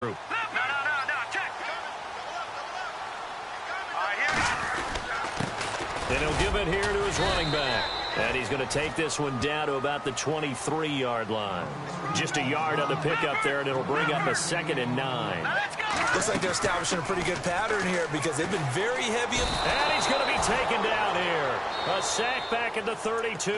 No, check. And he'll give it here to his running back. And he's going to take this one down to about the 23-yard line. Just a yard on the pickup there, and it'll bring up a 2nd and 9. Looks like they're establishing a pretty good pattern here because they've been very heavy. And he's going to be taken down here. A sack back at the 32.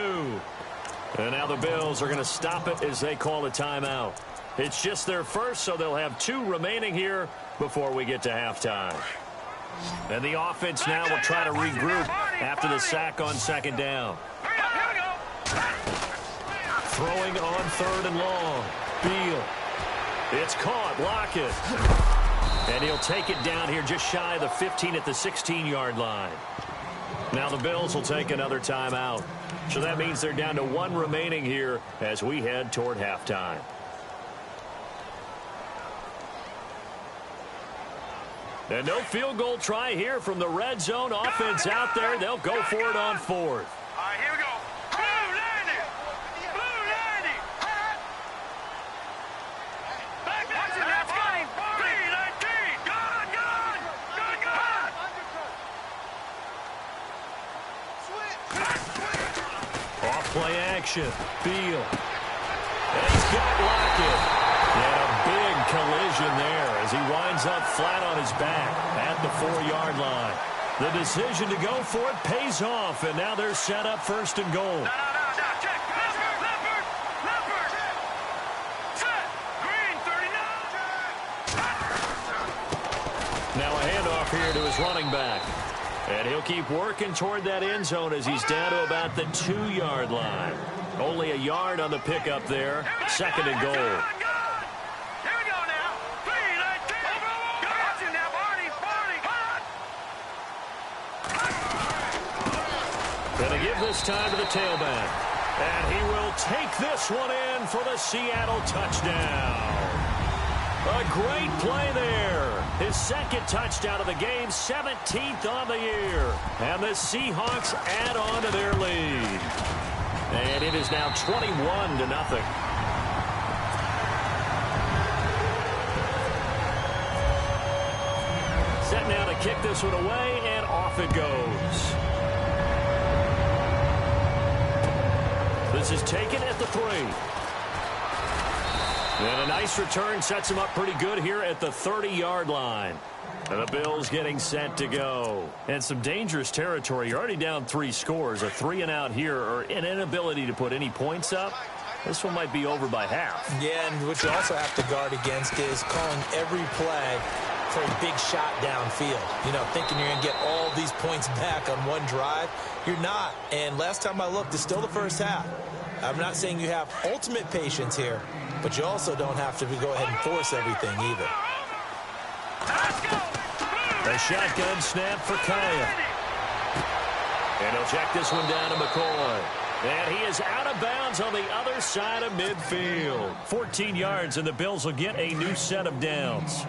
And now the Bills are going to stop it as they call a timeout. It's just their first, so they'll have 2 remaining here before we get to halftime. And the offense now will try to regroup after the sack on 2nd down. Throwing on 3rd and long. Beal. It's caught. Lockett. And he'll take it down here just shy of the 15 at the 16-yard line. Now the Bills will take another timeout. So that means they're down to 1 remaining here as we head toward halftime. And no field goal try here from the red zone offense out there. They'll go for it on 4th. All right, here we go. Blue 90. Blue 90. Back to that game. 3-19. Good. Off play action. Beal. And he's got Lockett. And a big collision there as he winds up flat on his back at the 4-yard line. The decision to go for it pays off, and now they're set up 1st and goal. No, check. Leopard. Set. Green 39. Now a handoff here to his running back. And he'll keep working toward that end zone as he's down to about the 2-yard line. Only a yard on the pickup there. 2nd and goal. Going to give this time to the tailback. And he will take this one in for the Seattle touchdown. A great play there. His 2nd touchdown of the game, 17th on the year. And the Seahawks add on to their lead. And it is now 21-0. Set now to kick this one away, and off it goes. This is taken at the 3. And a nice return sets him up pretty good here at the 30-yard line. And the Bills getting set to go. And some dangerous territory. You're already down 3 scores. A 3-and-out here, or an inability to put any points up. This one might be over by half. Yeah, and what you also have to guard against is calling every play for a big shot downfield. You know, thinking you're going to get all these points back on one drive. You're not. And last time I looked, it's still the first half. I'm not saying you have ultimate patience here, but you also don't have to go ahead and force everything either. A shotgun snap for Kaya. And he'll check this one down to McCoy. And he is out of bounds on the other side of midfield. 14 yards, and the Bills will get a new set of downs.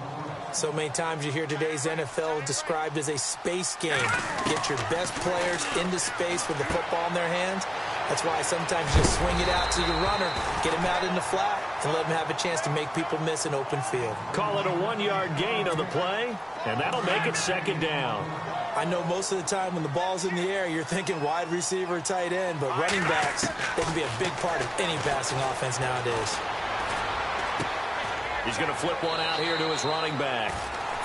So many times you hear today's NFL described as a space game. Get your best players into space with the football in their hands. That's why sometimes you just swing it out to your runner, get him out in the flat, and let him have a chance to make people miss an open field. Call it a 1-yard gain on the play, and that'll make it 2nd down. I know most of the time when the ball's in the air, you're thinking wide receiver, tight end, but running backs, they can be a big part of any passing offense nowadays. He's going to flip one out here to his running back.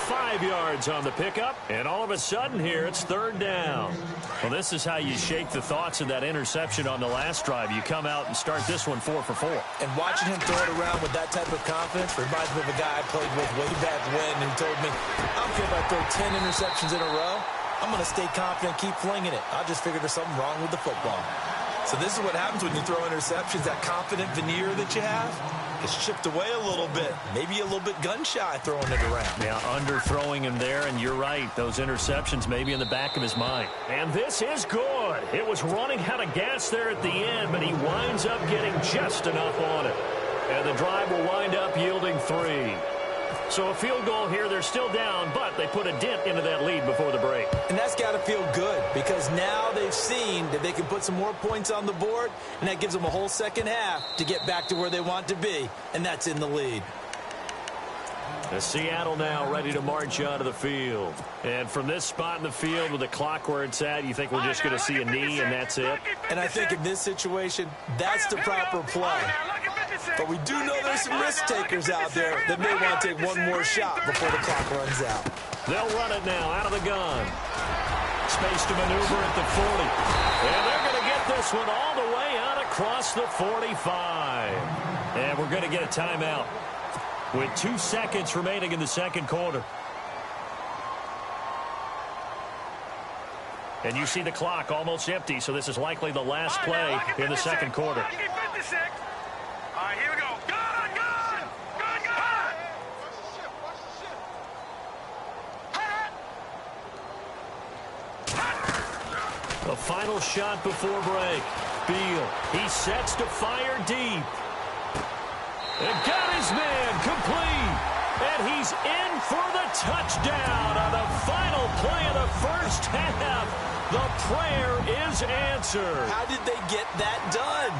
5 yards on the pickup, and all of a sudden here, it's 3rd down. Well, this is how you shake the thoughts of that interception on the last drive. You come out and start this one 4 for 4. And watching him throw it around with that type of confidence reminds me of a guy I played with way back when who told me, I don't care if I throw 10 interceptions in a row, I'm going to stay confident, keep flinging it. I just figured there's something wrong with the football. So this is what happens when you throw interceptions, that confident veneer that you have. It's chipped away a little bit. Maybe a little bit gun-shy throwing it around. Yeah, underthrowing him there, and you're right. Those interceptions may be in the back of his mind. And this is good. It was running out of gas there at the end, but he winds up getting just enough on it. And the drive will wind up yielding 3. So a field goal here, they're still down, but they put a dent into that lead before the break. And that's got to feel good because now they've seen that they can put some more points on the board, and that gives them a whole second half to get back to where they want to be, and that's in the lead. The Seattle now ready to march onto the field. And from this spot in the field with the clock where it's at, you think we're just going to see a knee and that's it? And I think in this situation, that's the proper play. But we do know there's some risk takers out there that may want to take one more shot before the clock runs out. They'll run it now out of the gun. Space to maneuver at the 40. And they're going to get this one all the way out across the 45. And we're going to get a timeout with 2 seconds remaining in the second quarter. And you see the clock almost empty, so this is likely the last play in the second quarter. All right, here we go. Gun, gun! Gun, gun! The final shot before break. Beal, he sets to fire deep. And got his man complete. And he's in for the touchdown on the final play of the first half. The prayer is answered. How did they get that done?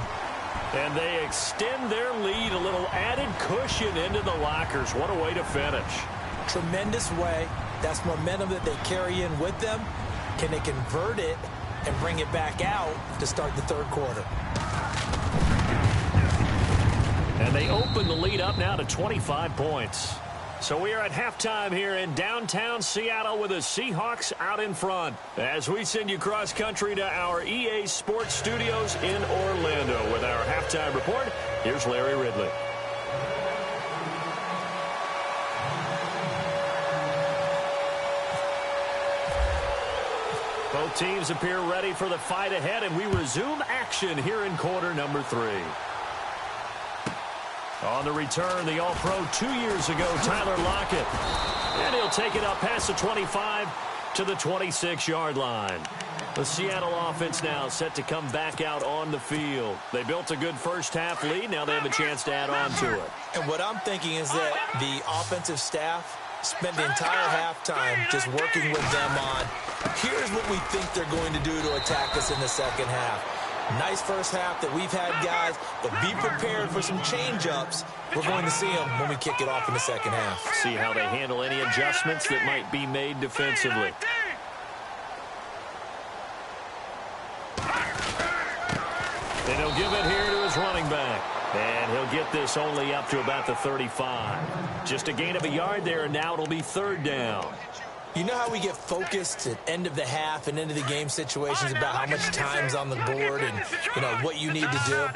And they extend their lead, a little added cushion into the lockers. What a way to finish. Tremendous way. That's momentum that they carry in with them. Can they convert it and bring it back out to start the third quarter? And they open the lead up now to 25 points. So we are at halftime here in downtown Seattle with the Seahawks out in front. As we send you cross-country to our EA Sports Studios in Orlando with our halftime report, here's Larry Ridley. Both teams appear ready for the fight ahead, and we resume action here in quarter number 3. On the return, the All-Pro 2 years ago, Tyler Lockett. And he'll take it up past the 25 to the 26-yard line. The Seattle offense now set to come back out on the field. They built a good first-half lead. Now they have a chance to add on to it. And what I'm thinking is that the offensive staff spent the entire halftime just working with them on, here's what we think they're going to do to attack us in the second half. Nice first half that we've had, guys, but be prepared for some change-ups. We're going to see them when we kick it off in the second half. See how they handle any adjustments that might be made defensively. And he'll give it here to his running back. And he'll get this only up to about the 35. Just a gain of a yard there, and now it'll be third down. You know how we get focused at end of the half and end of the game situations about how much time's on the board and, you know, what you need to do?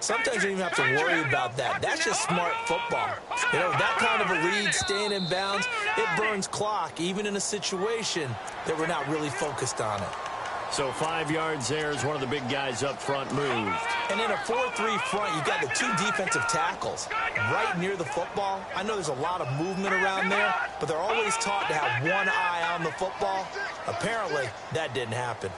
Sometimes you don't even have to worry about that. That's just smart football. You know, that kind of a lead, staying in bounds, it burns clock, even in a situation that we're not really focused on it. So 5 yards there as one of the big guys up front moved. And in a 4-3 front, you've got the 2 defensive tackles right near the football. I know there's a lot of movement around there, but they're always taught to have one eye on the football. Apparently, that didn't happen.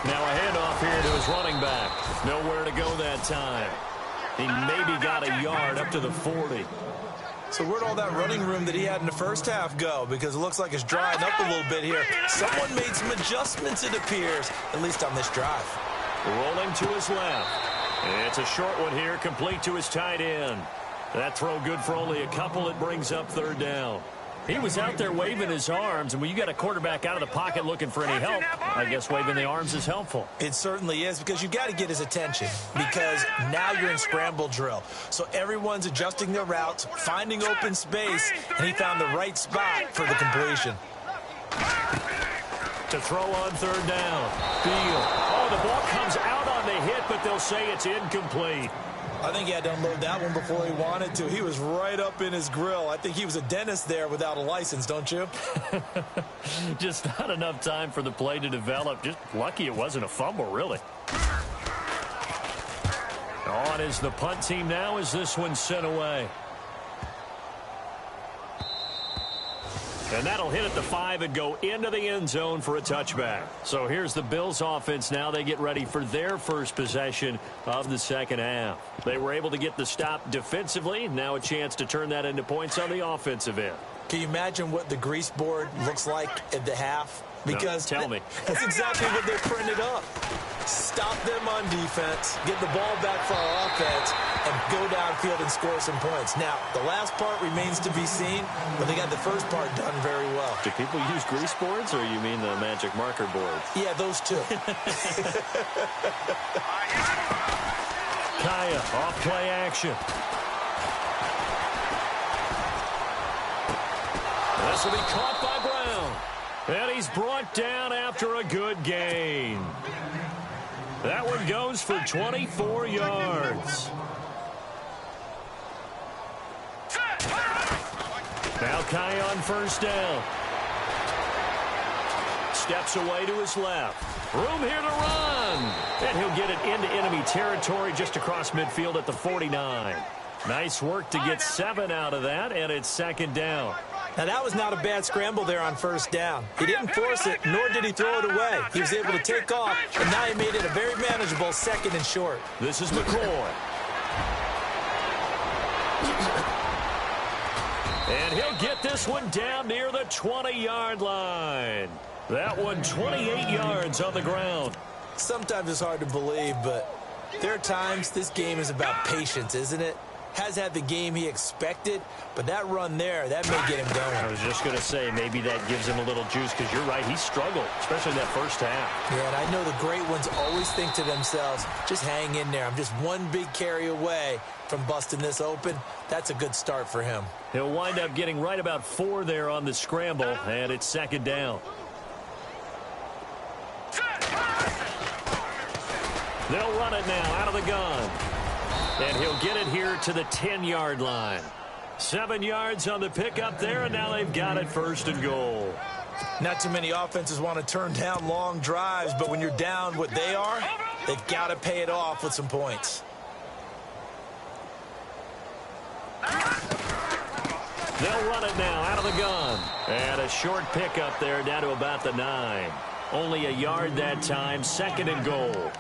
Now a handoff here to his running back. Nowhere to go that time. He maybe got a yard up to the 40. So where'd all that running room that he had in the first half go? Because it looks like it's drying up a little bit here. Someone made some adjustments, it appears, at least on this drive. Rolling to his left. And it's a short one here, complete to his tight end. That throw good for only a couple. It brings up third down. He was out there waving his arms, and when you got a quarterback out of the pocket looking for any help, I guess waving the arms is helpful. It certainly is, because you got to get his attention, because now you're in scramble drill. So everyone's adjusting their routes, finding open space, and he found the right spot for the completion. To throw on third down. Beal. Oh, the ball comes out on the hit, but they'll say it's incomplete. I think he had to unload that one before he wanted to. He was right up in his grill. I think he was a dentist there without a license, don't you? Just not enough time for the play to develop. Just lucky it wasn't a fumble, really. On is the punt team now as this one's sent away. And that'll hit at the 5 and go into the end zone for a touchback. So here's the Bills offense now. They get ready for their first possession of the second half. They were able to get the stop defensively. Now a chance to turn that into points on the offensive end. Can you imagine what the grease board looks like at the half? Because no, tell me. That's exactly what they printed up. Stop them on defense, get the ball back for our offense, and go downfield and score some points. Now, the last part remains to be seen, but they got the first part done very well. Do people use grease boards, or you mean the magic marker boards? Yeah, those two. Kaya, off-play action. This will be caught by Brown. And he's brought down after a good gain. That one goes for 24 yards. Now Kaya on first down. Steps away to his left. Room here to run. And he'll get it into enemy territory just across midfield at the 49. Nice work to get 7 out of that, and it's second down. Now, that was not a bad scramble there on first down. He didn't force it, nor did he throw it away. He was able to take off, and now he made it a very manageable second and short. This is McCoy. And he'll get this one down near the 20-yard line. That one 28 yards on the ground. Sometimes it's hard to believe, but there are times this game is about patience, isn't it? Has had the game he expected, but that run there, that may get him going. I was just going to say, maybe that gives him a little juice, because you're right, he struggled, especially that first half. Yeah, and I know the great ones always think to themselves, just hang in there. I'm just one big carry away from busting this open. That's a good start for him. He'll wind up getting right about 4 there on the scramble, and it's second down. They'll run it now out of the gun. And he'll get it here to the 10-yard line. 7 yards on the pickup there, and now they've got it first and goal. Not too many offenses want to turn down long drives, but when you're down what they are, they've got to pay it off with some points. They'll run it now out of the gun. And a short pickup there down to about the 9. Only a yard that time, second and goal.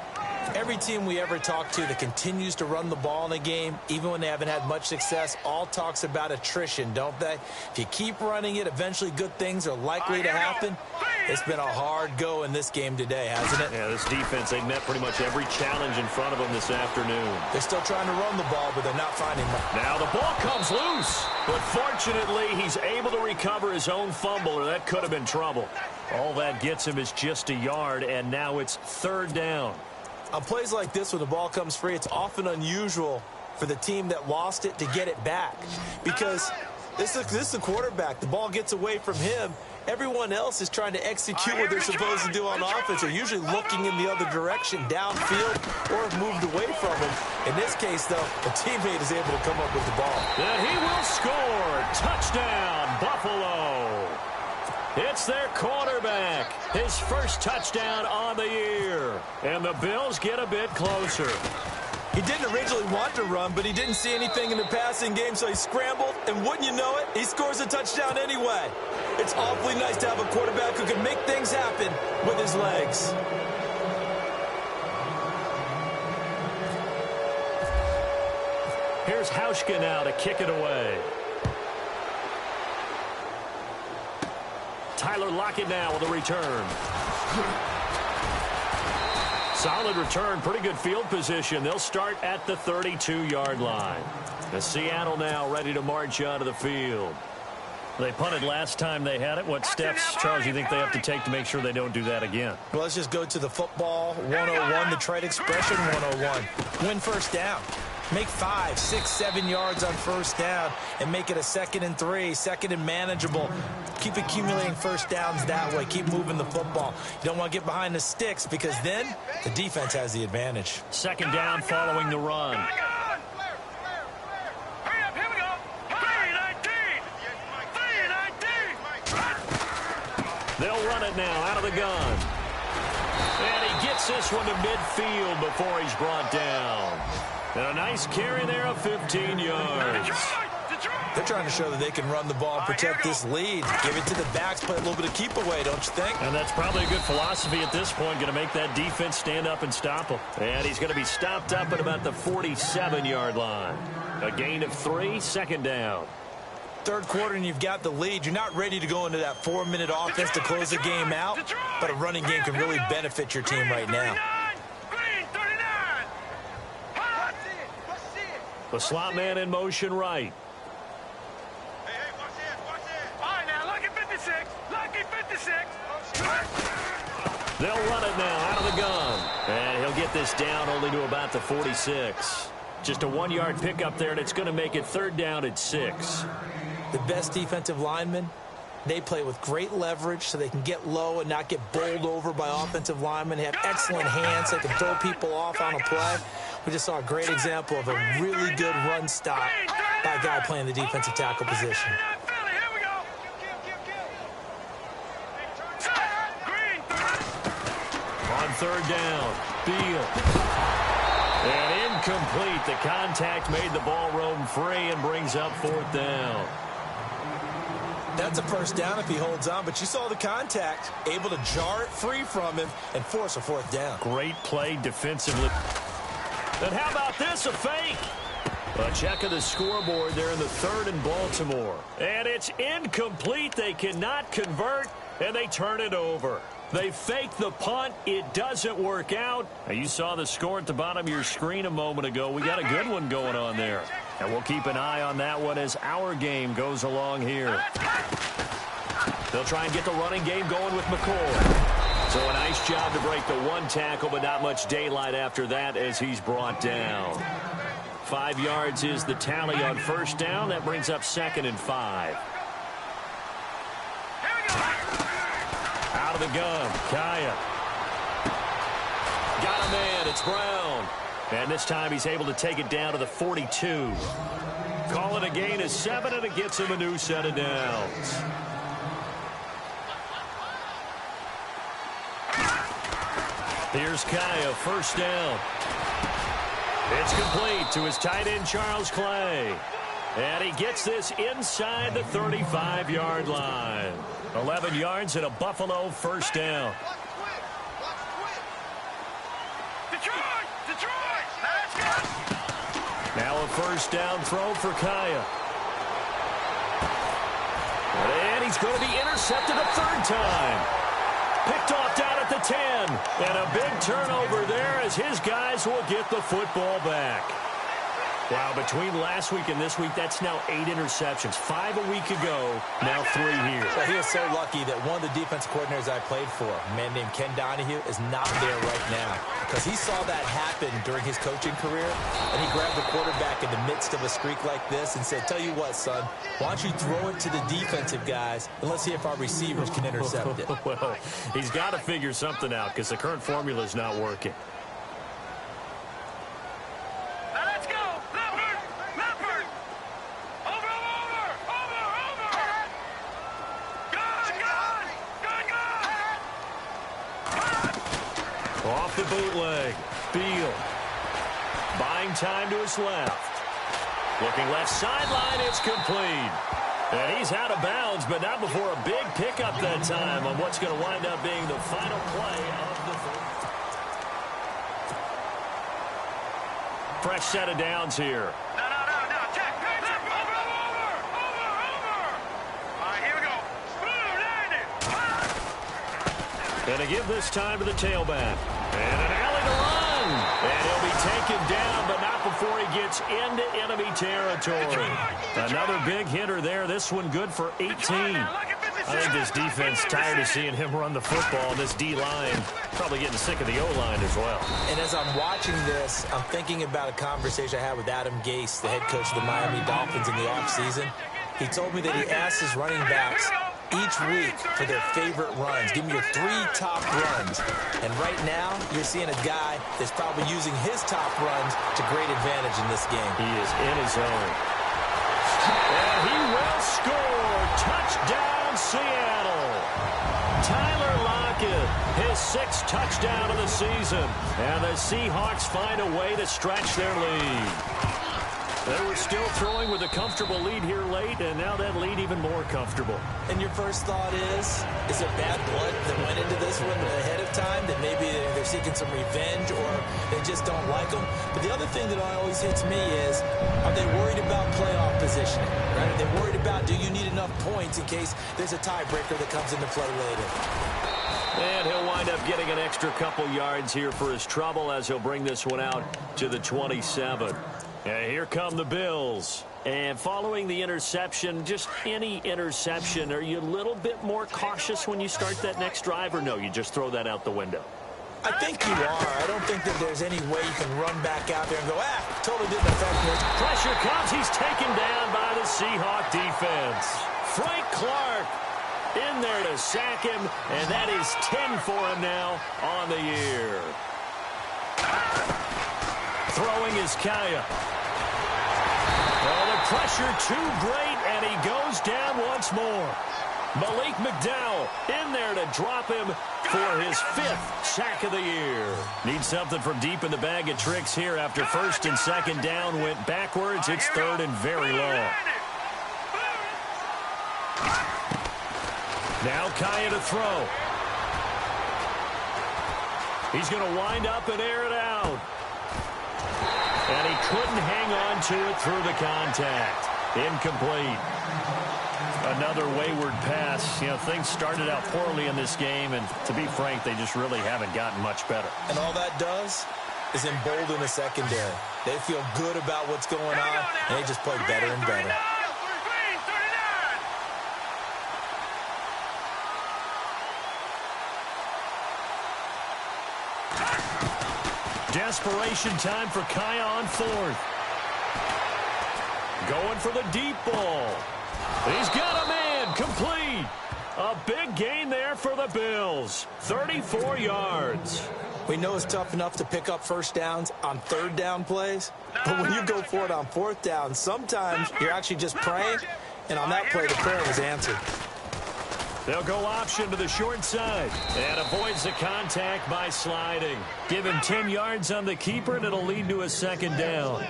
Every team we ever talk to that continues to run the ball in a game, even when they haven't had much success, all talks about attrition, don't they? If you keep running it, eventually good things are likely to happen. It's been a hard go in this game today, hasn't it? Yeah, this defense, they've met pretty much every challenge in front of them this afternoon. They're still trying to run the ball, but they're not finding much. Now the ball comes loose, but fortunately he's able to recover his own fumble, or that could have been trouble. All that gets him is just a yard, and now it's third down. On plays like this where the ball comes free, it's often unusual for the team that lost it to get it back, because this is the quarterback. The ball gets away from him. Everyone else is trying to execute what they're supposed to do on offense. They're usually looking in the other direction, downfield, or have moved away from him. In this case, though, a teammate is able to come up with the ball. And he will score. Touchdown, Buffalo. It's their quarterback. His first touchdown on the year. And the Bills get a bit closer. He didn't originally want to run, but he didn't see anything in the passing game, so he scrambled, and wouldn't you know it, he scores a touchdown anyway. It's awfully nice to have a quarterback who can make things happen with his legs. Here's Hauschka now to kick it away. Tyler Lockett now with a return. Solid return, pretty good field position. They'll start at the 32-yard line. The Seattle now ready to march onto the field. They punted last time they had it. What steps, Charles, do you think they have to take to make sure they don't do that again? Well, let's just go to the football 101, the trade expression 101. Win first down. Make 5, 6, 7 yards on first down and make it a 2nd and 3, second and manageable. Keep accumulating first downs that way. Keep moving the football. You don't want to get behind the sticks because then the defense has the advantage. Second down following the run. They'll run it now out of the gun. And he gets this one to midfield before he's brought down. And a nice carry there of 15 yards. They're trying to show that they can run the ball and protect this lead. Give it to the backs, play a little bit of keep away, don't you think? And that's probably a good philosophy at this point, going to make that defense stand up and stop him. And he's going to be stopped up at about the 47-yard line. A gain of 3, second down. Third quarter and you've got the lead. You're not ready to go into that 4-minute offense to close the game out, but a running game can really benefit your team right now. The slot man in motion right. Hey, watch this. All right, now, lucky 56. Lucky 56. They'll run it now out of the gun. And he'll get this down only to about the 46. Just a 1-yard pickup there, and it's going to make it 3rd down at 6. The best defensive linemen, they play with great leverage so they can get low and not get bowled over by offensive linemen. They have excellent hands. They can throw people off on a play. We just saw a great example of a really good run stop by a guy playing the defensive tackle position. On 3rd down, Beal. And incomplete. The contact made the ball roam free and brings up 4th down. That's a 1st down if he holds on, but you saw the contact, able to jar it free from him and force a 4th down. Great play defensively. And how about this, a fake? A check of the scoreboard there in the 3rd and Baltimore. And it's incomplete. They cannot convert, and they turn it over. They fake the punt. It doesn't work out. Now, you saw the score at the bottom of your screen a moment ago. We got a good one going on there. And we'll keep an eye on that one as our game goes along here. They'll try and get the running game going with McCoy. So a nice job to break the 1 tackle, but not much daylight after that as he's brought down. 5 yards is the tally on 1st down. That brings up 2nd and 5. Out of the gun, Kaya. Got a man, it's Brown. And this time he's able to take it down to the 42. Call it a gain of 7, and it gets him a new set of downs. Here's Kaya, 1st down. It's complete to his tight end, Charles Clay. And he gets this inside the 35-yard line. 11 yards and a Buffalo 1st down. Detroit! Let's go! Now a 1st down throw for Kaya. And he's going to be intercepted a 3rd time. Picked off down at the 10. And a big turnover there as his guys will get the football back. Wow, between last week and this week, that's now 8 interceptions. 5 a week ago, now 3 here. Well, he is so lucky that one of the defensive coordinators I played for, a man named Ken Donahue, is not there right now. Because he saw that happen during his coaching career, and he grabbed the quarterback in the midst of a streak like this and said, tell you what, son, why don't you throw it to the defensive guys, and let's see if our receivers can intercept it. Well, he's got to figure something out because the current formula is not working. Off the bootleg, Beal. Buying time to his left. Looking left sideline, it's complete. And he's out of bounds, but not before a big pickup that time on what's going to wind up being the final play of the fresh set of downs here. No. Check. Over. All right, here we go. And to give this time to the tailback. And an alley to run. And he'll be taken down, but not before he gets into enemy territory. Another big hitter there. This one good for 18. I think this defense tired of seeing him run the football. This D-line probably getting sick of the O-line as well. And as I'm watching this, I'm thinking about a conversation I had with Adam Gase, the head coach of the Miami Dolphins in the offseason. He told me that he asked his running backs each week for their favorite runs. Give me your 3 top runs. And right now, you're seeing a guy that's probably using his top runs to great advantage in this game. He is in his zone. And he will score. Touchdown, Seattle. Tyler Lockett, his 6th touchdown of the season. And the Seahawks find a way to stretch their lead. They were still throwing with a comfortable lead here late, and now that lead even more comfortable. And your first thought is there bad blood that went into this one ahead of time, that maybe they're seeking some revenge or they just don't like them? But the other thing that always hits me is, are they worried about playoff positioning? Right? Are they worried about, do you need enough points in case there's a tiebreaker that comes into play later? And he'll wind up getting an extra couple yards here for his trouble as he'll bring this one out to the 27. And here come the Bills. And following the interception, just any interception, are you a little bit more cautious when you start that next drive, or no, you just throw that out the window? I think you are. I don't think that there's any way you can run back out there and go, totally didn't affect me. Pressure comes. He's taken down by the Seahawk defense. Frank Clark in there to sack him, and that is 10 for him now on the year. Throwing is Kaya. Oh, the pressure too great, and he goes down once more. Malik McDowell in there to drop him for his 5th sack of the year. Need something from deep in the bag of tricks here after first and second down went backwards. It's third and very long. Now Kaya to throw. He's going to wind up and air it out. And he couldn't hang on to it through the contact. Incomplete. Another wayward pass. You know, things started out poorly in this game, and to be frank, they just really haven't gotten much better. And all that does is embolden the secondary. They feel good about what's going on, and they just play better and better. Desperation time for Kaya on 4th. Going for the deep ball. He's got a man, complete. A big gain there for the Bills. 34 yards. We know it's tough enough to pick up first downs on third down plays, but when you go for it on fourth down, sometimes you're actually just praying, and on that play, the prayer was answered. They'll go option to the short side and avoids the contact by sliding. Give him 10 yards on the keeper, and it'll lead to a second down.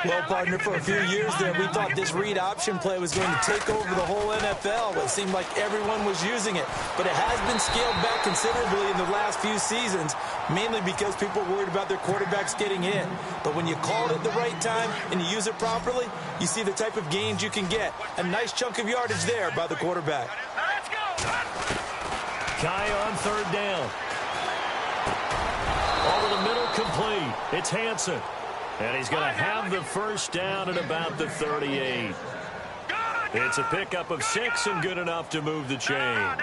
Well, partner, for a few years there, we thought this read option play was going to take over the whole NFL. It seemed like everyone was using it. But it has been scaled back considerably in the last few seasons, mainly because people are worried about their quarterbacks getting hit. But when you call it at the right time and you use it properly, you see the type of gains you can get. A nice chunk of yardage there by the quarterback. Kaya on third down. Over the middle, complete. It's Hansen. And he's going to have the first down at about the 38. It's a pickup of 6 and good enough to move the chains.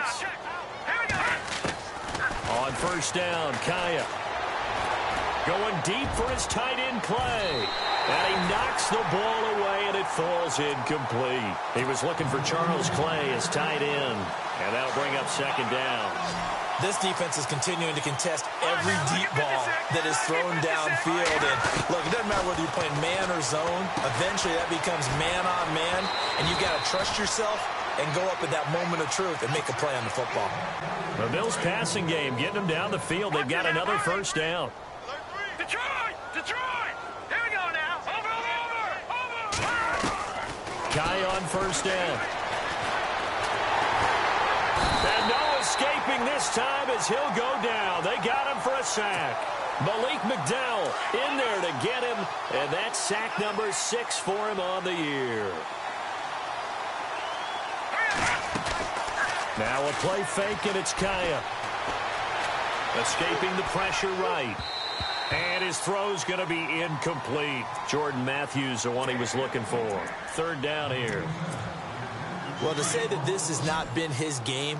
On first down, Kaya. Going deep for his tight end, Clay. And he knocks the ball away, and it falls incomplete. He was looking for Charles Clay as tight end. And that'll bring up second down. This defense is continuing to contest every deep ball that is thrown downfield. And look, it doesn't matter whether you're playing man or zone. Eventually, that becomes man on man. And you've got to trust yourself and go up at that moment of truth and make a play on the football. The Bills passing game, getting them down the field. They've got another first down. Detroit! Detroit! Here we go now. Over! Kaya on first down. And no escaping this time as he'll go down. They got him for a sack. Malik McDowell in there to get him, and that's sack number 6 for him on the year. Now a play fake, and it's Kaya. Escaping the pressure right. And his throw's going to be incomplete. Jordan Matthews, the one he was looking for. Third down here. Well, to say that this has not been his game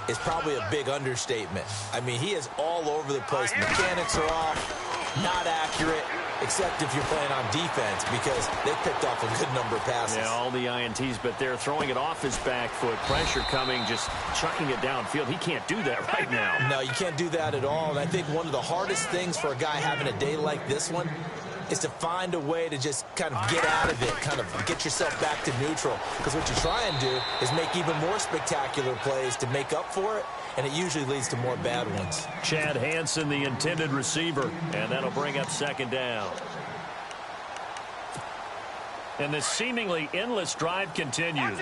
is probably a big understatement. I mean, he is all over the place. Mechanics are off, not accurate, except if you're playing on defense, because they picked off a good number of passes. Yeah, all the INTs, but they're throwing it off his back foot. Pressure coming, just chucking it downfield. He can't do that right now. No, you can't do that at all. And I think one of the hardest things for a guy having a day like this one is to find a way to just kind of get out of it, kind of get yourself back to neutral. Because what you try and do is make even more spectacular plays to make up for it, and it usually leads to more bad ones. Chad Hansen, the intended receiver, and that'll bring up second down. And this seemingly endless drive continues.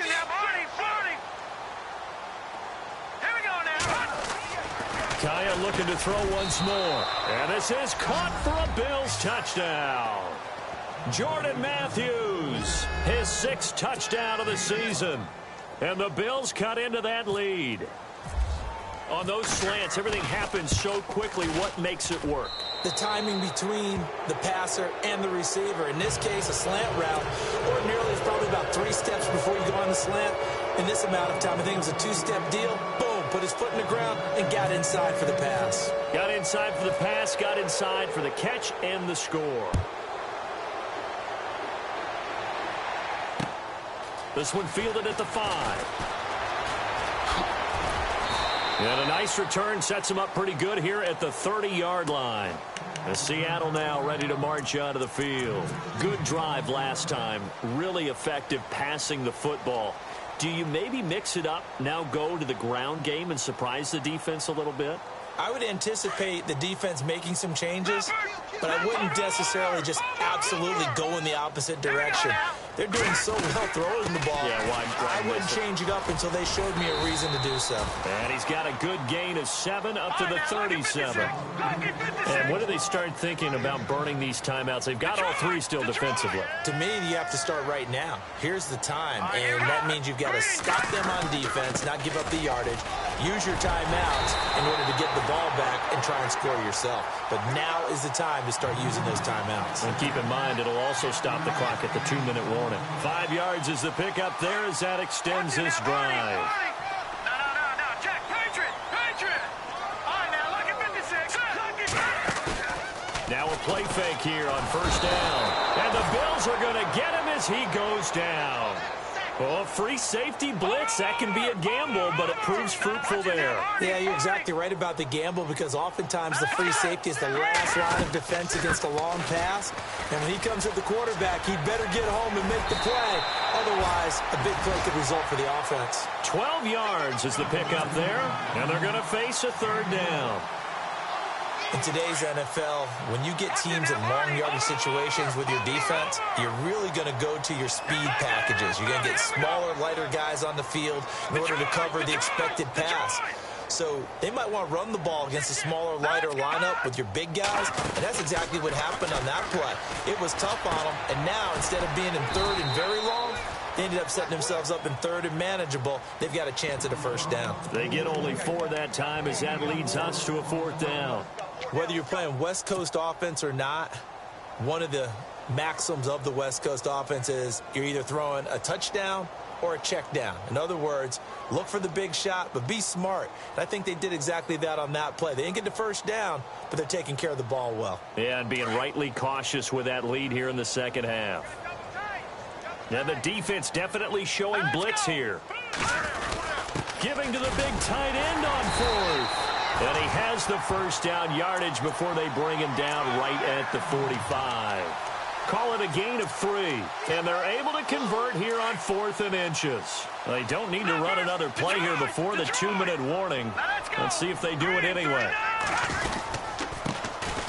Kaya looking to throw once more. And this is caught for a Bills touchdown. Jordan Matthews, his 6th touchdown of the season. And the Bills cut into that lead. On those slants, everything happens so quickly. What makes it work? the timing between the passer and the receiver. In this case, a slant route, ordinarily it's probably about 3 steps before you go on the slant. In this amount of time, I think it was a 2-step deal. Boom, put his foot in the ground and got inside for the pass. Got inside for the pass, got inside for the catch and the score. This one fielded at the 5. And a nice return sets him up pretty good here at the 30-yard line. The Seattle now ready to march out of the field. Good drive last time. Really effective passing the football. Do you maybe mix it up, now go to the ground game and surprise the defense a little bit? I would anticipate the defense making some changes, but I wouldn't necessarily just absolutely go in the opposite direction. They're doing so well throwing the ball. Yeah, I wouldn't change it up until they showed me a reason to do so. And he's got a good gain of 7 up to the 37. And when do they start thinking about burning these timeouts? They've got all 3 still defensively. To me, you have to start right now. Here's the time, and that means you've got to stop them on defense, not give up the yardage, use your timeouts in order to get the ball back and try and score yourself. But now is the time to start using those timeouts. And keep in mind, it'll also stop the clock at the 2-minute warning. 5 yards is the pickup there as that extends this drive. No, Jack, Patriot. All right, now, look at 56. Now a play fake here on first down. And the Bills are going to get him as he goes down. Oh, free safety blitz, that can be a gamble, but it proves fruitful there. Yeah, you're exactly right about the gamble because oftentimes the free safety is the last line of defense against a long pass. And when he comes at the quarterback, he'd better get home and make the play. Otherwise, a big play could result for the offense. 12 yards is the pickup there, and they're going to face a 3rd down. In today's NFL, when you get teams in long yardage situations with your defense, you're really going to go to your speed packages. You're going to get smaller, lighter guys on the field in order to cover the expected pass. So they might want to run the ball against a smaller, lighter lineup with your big guys, and that's exactly what happened on that play. It was tough on them, and now instead of being in 3rd and very long, they ended up setting themselves up in 3rd and manageable. They've got a chance at a 1st down. They get only 4 that time as that leads us to a 4th down. Whether you're playing West Coast offense or not, one of the maxims of the West Coast offense is you're either throwing a touchdown or a check down. In other words, look for the big shot, but be smart. And I think they did exactly that on that play. They didn't get the 1st down, but they're taking care of the ball well. Yeah, and being rightly cautious with that lead here in the 2nd half. Now the defense definitely showing blitz here. Giving to the big tight end on 4th. And he has the 1st down yardage before they bring him down right at the 45. Call it a gain of 3. And they're able to convert here on 4th and inches. They don't need to run another play here before the 2-minute warning. Let's see if they do it anyway.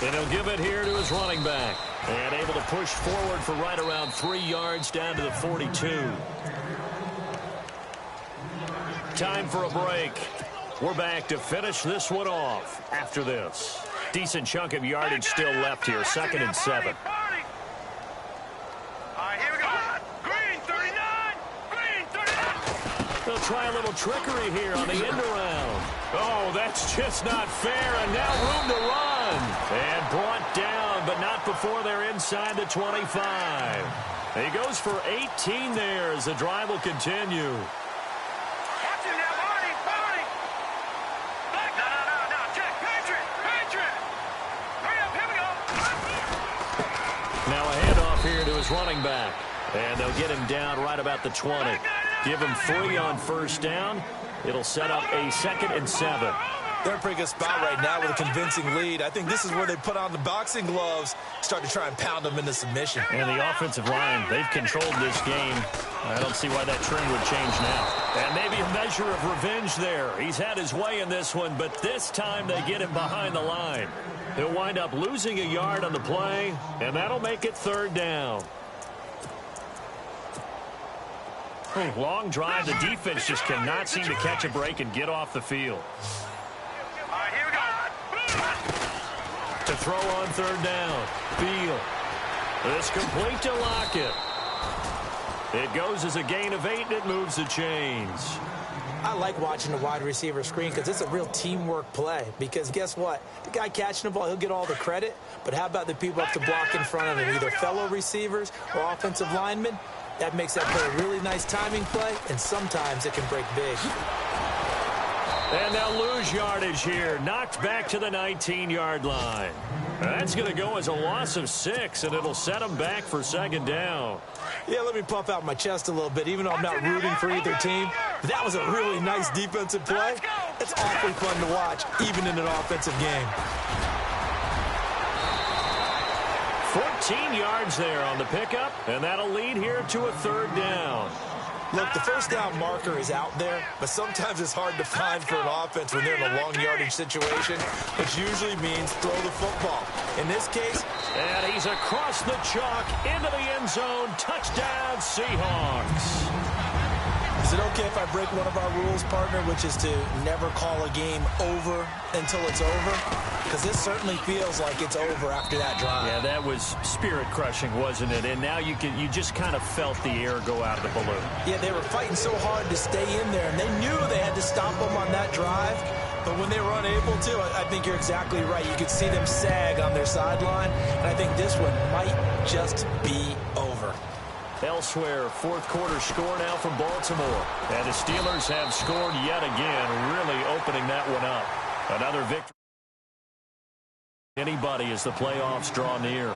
And he'll give it here to his running back. And able to push forward for right around 3 yards down to the 42. Time for a break. We're back to finish this one off after this. Decent chunk of yardage still left here. 2nd and 7. All right, here we go. Green 39. Green 39. They'll try a little trickery here on the end around. Oh, that's just not fair. And now room to run. And brought down, but not before they're inside the 25. He goes for 18 there as the drive will continue. Running back, and they'll get him down right about the 20. Give him 3 on 1st down. It'll set up a 2nd and 7. They're in a pretty good spot right now with a convincing lead. I think this is where they put on the boxing gloves, start to try and pound them into submission. And the offensive line, they've controlled this game. I don't see why that trend would change now. And maybe a measure of revenge there. He's had his way in this one, but this time they get him behind the line. He'll wind up losing a yard on the play, and that'll make it 3rd down. Long drive. The defense just cannot seem to catch a break and get off the field. All right, here we go. To throw on 3rd down. Field. It's complete to Lockett. It goes as a gain of 8, and it moves the chains. I like watching the wide receiver screen because it's a real teamwork play. Because guess what? The guy catching the ball, he'll get all the credit. But how about the people up to block in front of him, either fellow receivers or offensive linemen? That makes that play a really nice timing play, and sometimes it can break big. And they'll lose yardage here. Knocked back to the 19-yard line. That's going to go as a loss of 6, and it'll set them back for second down. Yeah, let me puff out my chest a little bit, even though I'm not rooting for either team. That was a really nice defensive play. It's awfully fun to watch, even in an offensive game. 14 yards there on the pickup, and that'll lead here to a third down. Look, the first down marker is out there, but sometimes it's hard to find for an offense when they're in a long yardage situation, which usually means throw the football. In this case, and he's across the chalk into the end zone. Touchdown, Seahawks. Is it okay if I break one of our rules, partner, which is to never call a game over until it's over? Because this certainly feels like it's over after that drive. Yeah, that was spirit-crushing, wasn't it? And now you just kind of felt the air go out of the balloon. Yeah, they were fighting so hard to stay in there, and they knew they had to stop them on that drive. But when they were unable to, I think you're exactly right. You could see them sag on their sideline, and I think this one might just be over. Elsewhere, fourth quarter score now from Baltimore. And the Steelers have scored yet again, really opening that one up. Another victory. Anybody as the playoffs draw near.